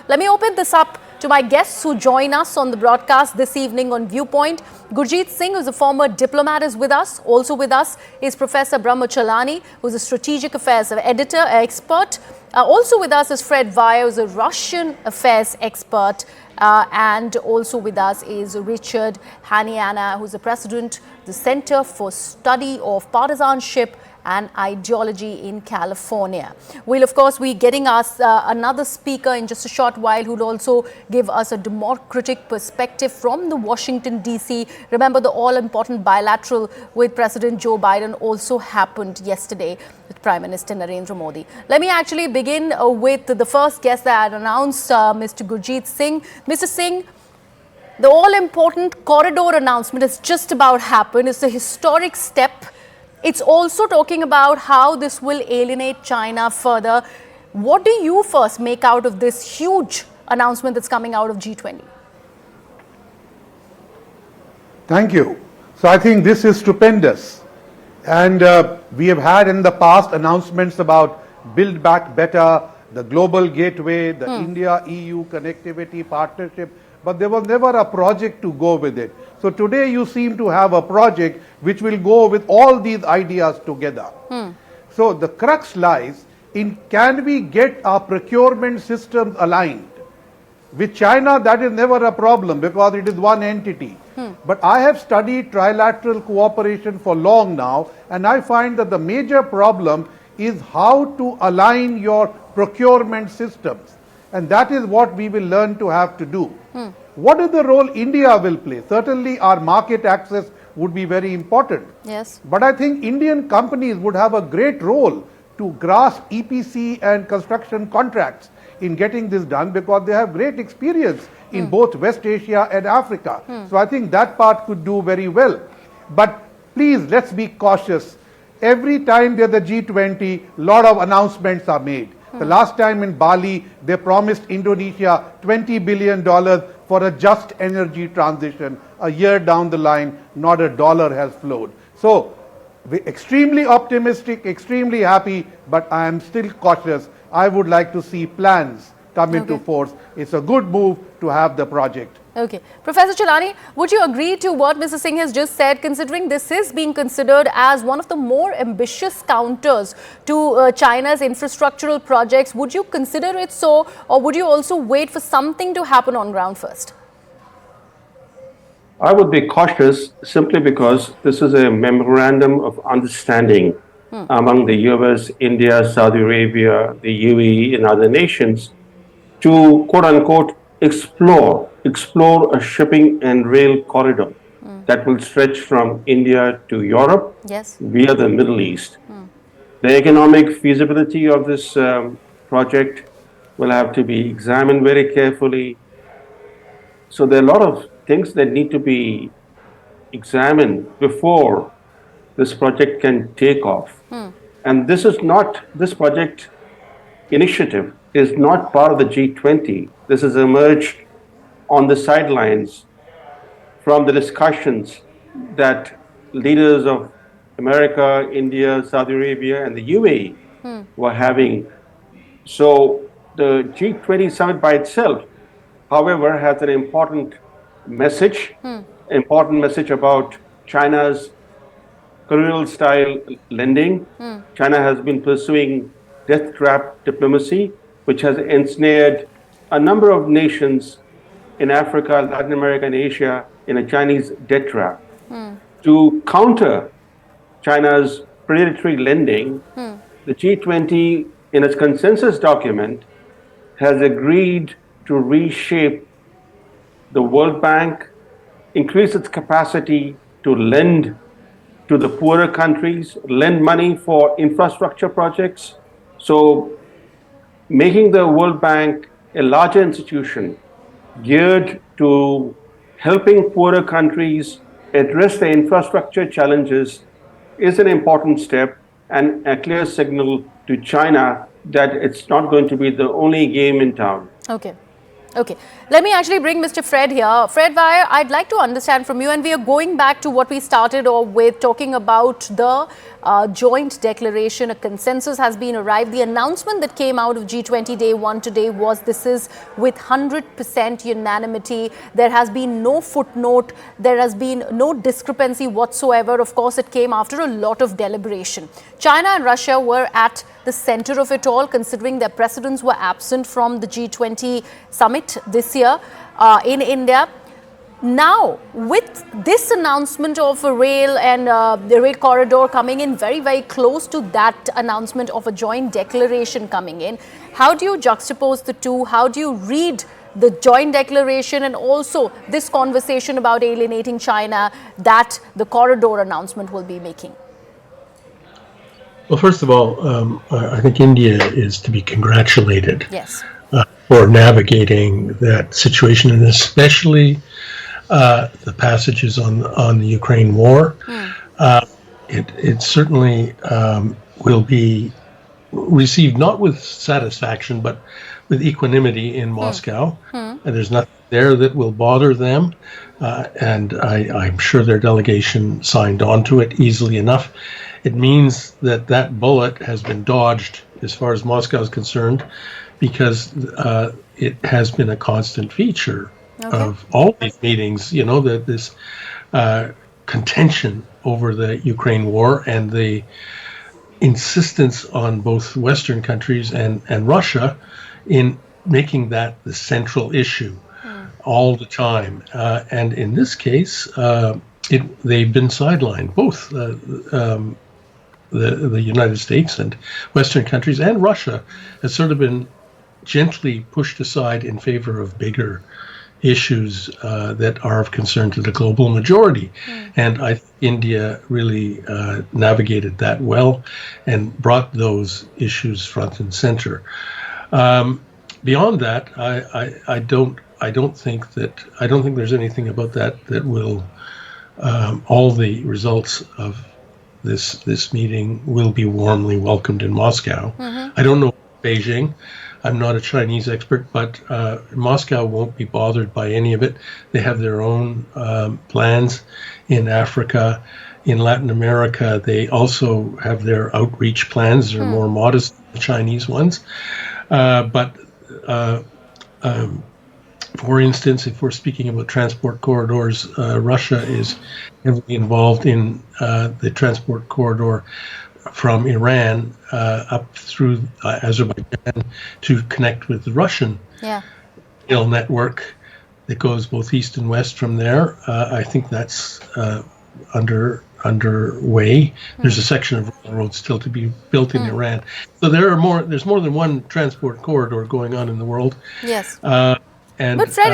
Let me open this up to my guests who join us on the broadcast this evening on Viewpoint. Gurjeet Singh, who's a former diplomat, is with us. Also with us is Professor Brahma, who's a strategic affairs editor, expert. Also with us is Fred Weir, who's a Russian affairs expert. And also with us is Richard Haniana, who's the president of the Center for Study of Partisanship and Ideology in California. We'll, of course, be getting us another speaker in just a short while who'll also give us a democratic perspective from the Washington, D.C. Remember, the all-important bilateral with President Joe Biden also happened yesterday with Prime Minister Narendra Modi. Let me actually begin with the first guest that I had announced, Mr. Gurjeet Singh. Mr. Singh, the all-important corridor announcement has just about happened. It's a historic step. It's also talking about how this will alienate China further. What do you first make out of this huge announcement that's coming out of G20? Thank you. So I think this is stupendous. And we have had in the past announcements about Build Back Better, the Global Gateway, the India-EU connectivity partnership, but there was never a project to go with it. So today you seem to have a project which will go with all these ideas together. So the crux lies in, can we get our procurement systems aligned? With China, that is never a problem because it is one entity. But I have studied trilateral cooperation for long now, and I find that the major problem is how to align your procurement systems. And that is what we will learn to have to do. What is the role India will play? Certainly our market access would be very important. Yes. But I think Indian companies would have a great role to grasp EPC and construction contracts in getting this done because they have great experience in both West Asia and Africa. So I think that part could do very well. But please, let's be cautious. Every time there's a G20, a lot of announcements are made. The last time in Bali, they promised Indonesia $20 billion for a just energy transition. A year down the line, not a dollar has flowed. So, we're extremely optimistic, extremely happy, but I am still cautious. I would like to see plans come into force. It's a good move to have the project. Okay. Professor Chelani, would you agree to what Mr. Singh has just said, considering this is being considered as one of the more ambitious counters to China's infrastructural projects? Would you consider it so, or would you also wait for something to happen on ground first? I would be cautious simply because this is a memorandum of understanding among the US, India, Saudi Arabia, the UAE and other nations to quote-unquote explore a shipping and rail corridor that will stretch from India to Europe via the Middle East. The economic feasibility of this project will have to be examined very carefully. So there are a lot of things that need to be examined before this project can take off. And this project initiative is not part of the G20. This has emerged on the sidelines from the discussions that leaders of America, India, Saudi Arabia, and the UAE were having. So the G20 summit by itself, however, has an important message about China's colonial style lending. China has been pursuing death trap diplomacy, which has ensnared a number of nations in Africa, Latin America, and Asia in a Chinese debt trap. To counter China's predatory lending, the G20, in its consensus document, has agreed to reshape the World Bank, increase its capacity to lend to the poorer countries, lend money for infrastructure projects. So making the World Bank a larger institution geared to helping poorer countries address their infrastructure challenges is an important step and a clear signal to China that it's not going to be the only game in town. Okay. Okay. Let me actually bring Mr. Fred here. Fred Weir, I'd like to understand from you, and we are going back to what we started with, talking about the joint declaration, a consensus has been arrived. The announcement that came out of G20 Day 1 today was this is with 100% unanimity. There has been no footnote. There has been no discrepancy whatsoever. Of course, it came after a lot of deliberation. China and Russia were at the center of it all, considering their presidents were absent from the G20 summit this year in India. Now, with this announcement of a rail and the rail corridor coming in very, very close to that announcement of a joint declaration coming in, how do you juxtapose the two? How do you read the joint declaration and also this conversation about alienating China that the corridor announcement will be making? Well, first of all, I think India is to be congratulated for navigating that situation, and especially the passages on the Ukraine war. It certainly will be received not with satisfaction, but with equanimity in Moscow. And there's nothing there that will bother them. And I'm sure their delegation signed on to it easily enough. It means that that bullet has been dodged as far as Moscow is concerned, because it has been a constant feature of all these meetings, you know, that this contention over the Ukraine war and the insistence on both Western countries and Russia in making that the central issue all the time. And in this case, they've been sidelined, both the United States and Western countries and Russia has sort of been gently pushed aside in favor of bigger issues that are of concern to the global majority. And I think India really navigated that well and brought those issues front and center. Beyond that, I don't think there's anything about that will all the results of this meeting will be warmly welcomed in Moscow. I don't know Beijing. I'm not a Chinese expert, but Moscow won't be bothered by any of it. They have their own plans in Africa. In Latin America, they also have their outreach plans. They're more modest than the Chinese ones. For instance, if we're speaking about transport corridors, Russia is heavily involved in the transport corridor from Iran up through Azerbaijan to connect with the Russian rail network that goes both east and west from there. I think that's underway. There's a section of railroad still to be built in Iran. So there's more than one transport corridor going on in the world. But Fred,